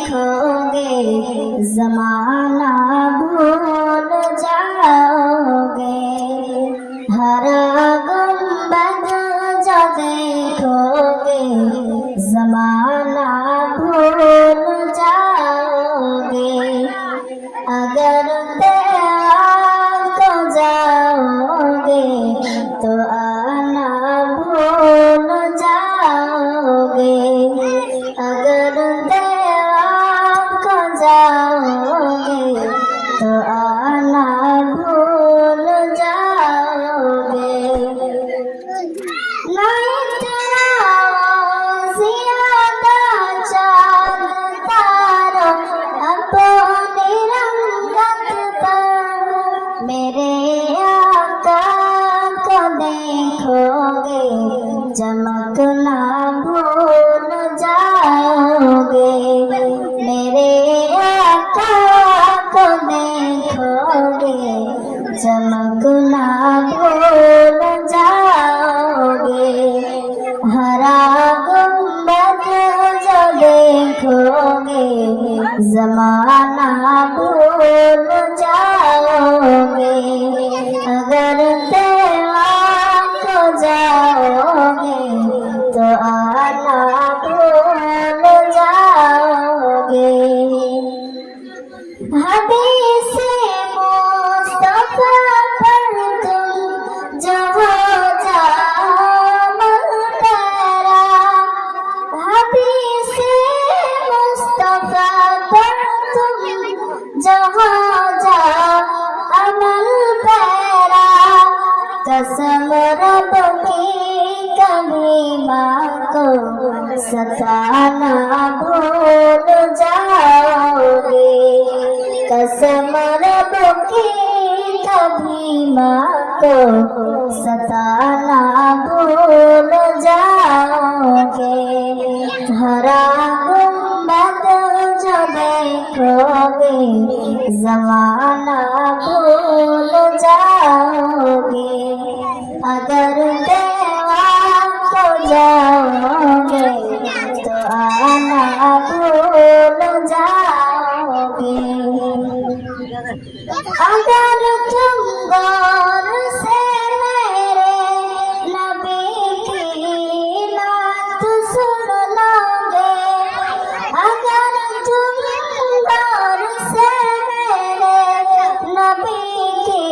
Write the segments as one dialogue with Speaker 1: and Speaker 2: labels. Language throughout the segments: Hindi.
Speaker 1: देखोगे जमाना भूल जाओगे। हरा गुंबद जो देखोगे जमाना भूल जाओगे। अगर तैयार हो जाओगे तो आना भूल जाओगे। अगर तैयार हो जाओगे तो आना भूल जाओगे। मेरे आका को देखोगे चमकना भूल जाओगे। मेरे आका को देखोगे चमकना भूल जाओगे। हरा गुंबद जो देखोगे जमाना भूल जाओगे। अगर तैयार हो जाओगे तो आना भूल जाओगे। हदीस मुस्तफा पर तुम जो हो जाओ तेरा। हदीस मुस्तफा पर तुम जो हो जाओ अमल पैरा। कसम रब की कभी माँ को सताना भूल जाओगे। कसम रब की कभी माँ को सताना भूल जाओगे। हरा गुंबद जो देखोगे जमाना भूल जाओगे। अगर तैयार हो जाओगे तो आना भूल जाओगे। अगर तुम गौर से मेरे नबी की नात सुन लोगे। अगर तुम गौर से मेरे नबी की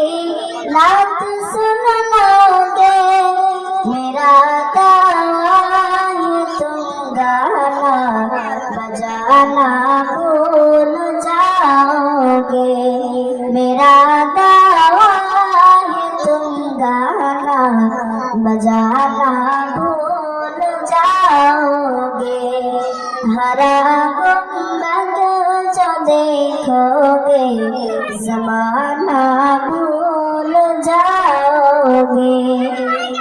Speaker 1: नात सुन लोगे। मेरा दावा है तुम गाना बजाना भूल जाओगे। मेरा दावा है तुम गाना बजाना भूल जाओगे। हरा गुंबद जो देखोगे जमाना भूल जाओगे।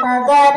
Speaker 1: अगर